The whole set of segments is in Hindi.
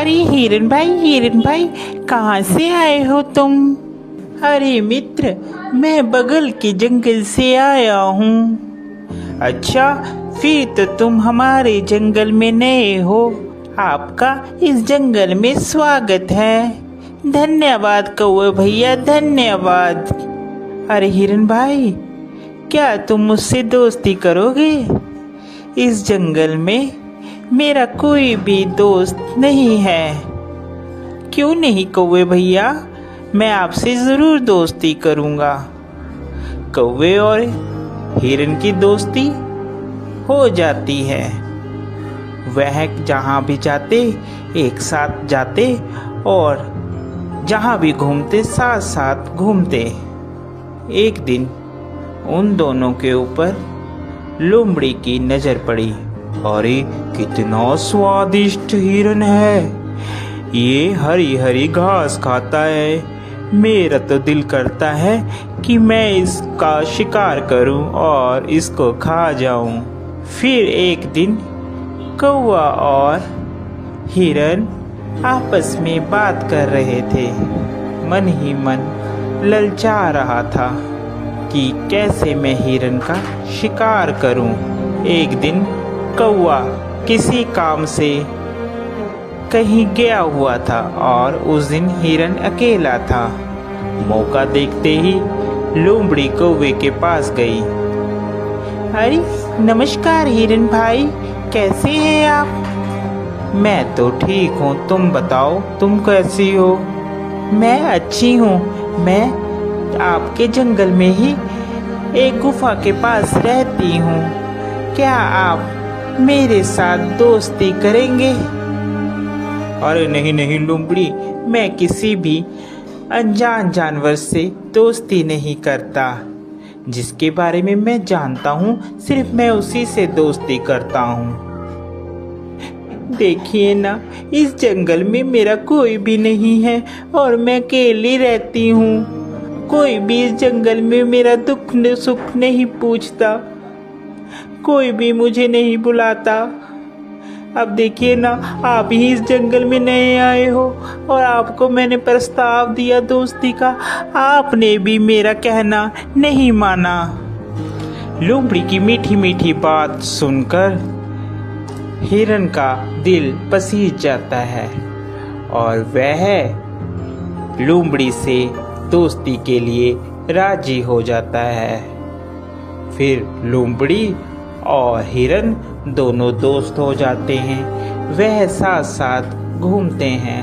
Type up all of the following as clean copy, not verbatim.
अरे हिरन भाई कहाँ से आए हो तुम? अरे मित्र, मैं बगल के जंगल से आया हूँ। अच्छा, फिर तो तुम हमारे जंगल में नए हो। आपका इस जंगल में स्वागत है। धन्यवाद कौवे भैया, धन्यवाद। अरे हिरन भाई, क्या तुम मुझसे दोस्ती करोगे? इस जंगल में मेरा कोई भी दोस्त नहीं है। क्यों नहीं कौवे भैया, मैं आपसे जरूर दोस्ती करूंगा। कौवे और हिरन की दोस्ती हो जाती है। वह जहाँ भी जाते एक साथ जाते और जहाँ भी घूमते साथ साथ घूमते। एक दिन उन दोनों के ऊपर लोमड़ी की नजर पड़ी। अरे कितना स्वादिष्ट हिरन है, ये हरी हरी घास खाता है। मेरा तो दिल करता है कि मैं इसका शिकार करूं और इसको खा जाऊं। फिर एक दिन कौवा और हिरन आपस में बात कर रहे थे। मन ही मन ललचा रहा था कि कैसे मैं हिरन का शिकार करूं। एक दिन कौवा किसी काम से कहीं गया हुआ था और उस दिन हिरन अकेला था। मौका देखते ही लोमड़ी कौवे के पास गई। अरे नमस्कार हिरन भाई, कैसे हैं आप? मैं तो ठीक हूँ, तुम बताओ तुम कैसी हो? मैं अच्छी हूँ। मैं आपके जंगल में ही एक गुफा के पास रहती हूँ। क्या आप मेरे साथ दोस्ती करेंगे? अरे नहीं नहीं लोमड़ी, मैं किसी भी अनजान जानवर से दोस्ती नहीं करता। जिसके बारे में मैं जानता हूँ सिर्फ मैं उसी से दोस्ती करता हूँ। देखिए ना, इस जंगल में मेरा कोई भी नहीं है और मैं अकेली रहती हूँ। कोई भी इस जंगल में मेरा दुख सुख नहीं पूछता, कोई भी मुझे नहीं बुलाता। अब देखिए ना, आप ही इस जंगल में नए आए हो और आपको मैंने प्रस्ताव दिया दोस्ती का, आपने भी मेरा कहना नहीं माना। लोमड़ी की मीठी मीठी बात सुनकर हिरन का दिल पसीज जाता है और वह लोमड़ी से दोस्ती के लिए राजी हो जाता है। फिर लोमड़ी और हिरन दोनों दोस्त हो जाते हैं। वह साथ साथ घूमते हैं।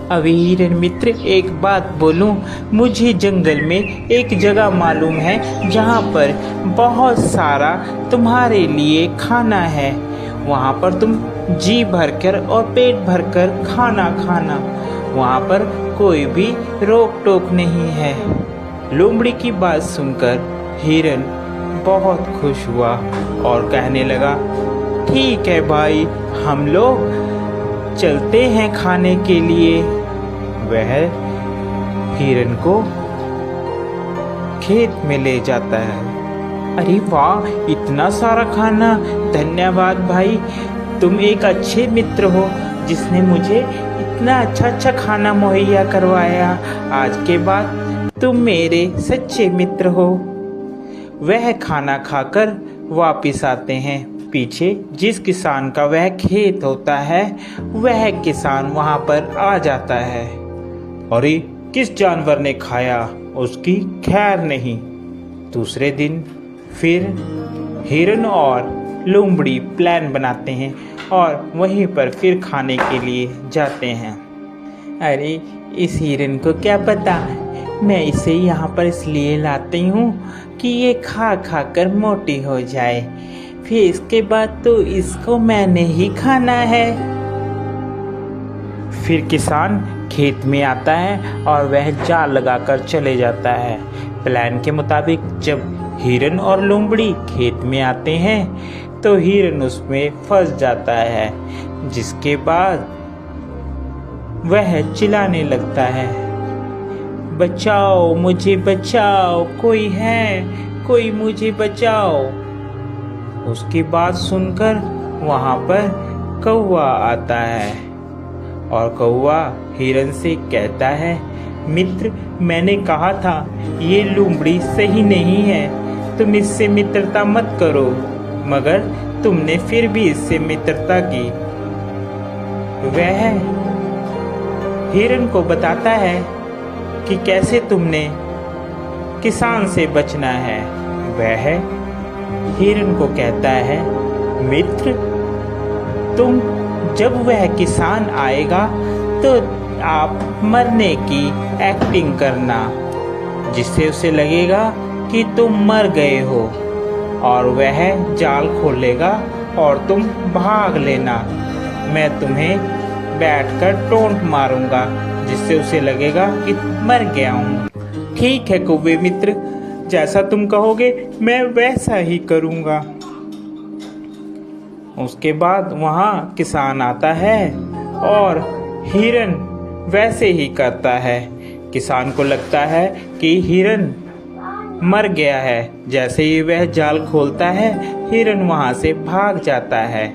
अभी हिरन मित्र, एक बात बोलूं, मुझे जंगल में एक जगह मालूम है जहाँ पर बहुत सारा तुम्हारे लिए खाना है। वहाँ पर तुम जी भरकर और पेट भरकर खाना खाना, वहाँ पर कोई भी रोक टोक नहीं है। लोमड़ी की बात सुनकर हिरन बहुत खुश हुआ और कहने लगा, ठीक है भाई, हम लोग चलते हैं खाने के लिए। वह हिरन को खेत में ले जाता है। अरे वाह, इतना सारा खाना! धन्यवाद भाई, तुम एक अच्छे मित्र हो जिसने मुझे इतना अच्छा खाना मुहैया करवाया। आज के बाद तुम मेरे सच्चे मित्र हो। वह खाना खाकर वापिस आते हैं। पीछे जिस किसान का वह खेत होता है, वह किसान वहां पर आ जाता है। अरे किस जानवर ने खाया, उसकी खैर नहीं। दूसरे दिन फिर हिरन और लोमड़ी प्लान बनाते हैं और वहीं पर फिर खाने के लिए जाते हैं। अरे इस हिरन को क्या पता, मैं इसे यहाँ पर इसलिए लाती हूँ कि ये खा खा कर मोटी हो जाए, फिर इसके बाद तो इसको मैंने ही खाना है। फिर किसान खेत में आता है और वह जाल लगाकर चले जाता है। प्लान के मुताबिक जब हिरन और लोमड़ी खेत में आते हैं तो हिरन उसमें फंस जाता है, जिसके बाद वह चिल्लाने लगता है, बचाओ मुझे बचाओ, कोई है, कोई मुझे बचाओ। उसकी बात सुनकर वहाँ पर कौवा आता है और कौवा हिरन से कहता है, मित्र, मैंने कहा था ये लोमड़ी सही नहीं है, तुम इससे मित्रता मत करो, मगर तुमने फिर भी इससे मित्रता की। वह हिरन को बताता है कि कैसे तुमने किसान से बचना है। वह हिरन को कहता है, मित्र, तुम जब वह किसान आएगा तो आप मरने की एक्टिंग करना, जिससे उसे लगेगा कि तुम मर गए हो, और वह जाल खोलेगा और तुम भाग लेना। मैं तुम्हें बैठकर टोंट मारूंगा, जिससे उसे लगेगा कि मर गया हूँ। ठीक है कौवे मित्र, जैसा तुम कहोगे मैं वैसा ही करूँगा। उसके बाद वहाँ किसान आता है और हिरन वैसे ही करता है। किसान को लगता है कि हिरन मर गया है। जैसे ही वह जाल खोलता है, हिरन वहाँ से भाग जाता है।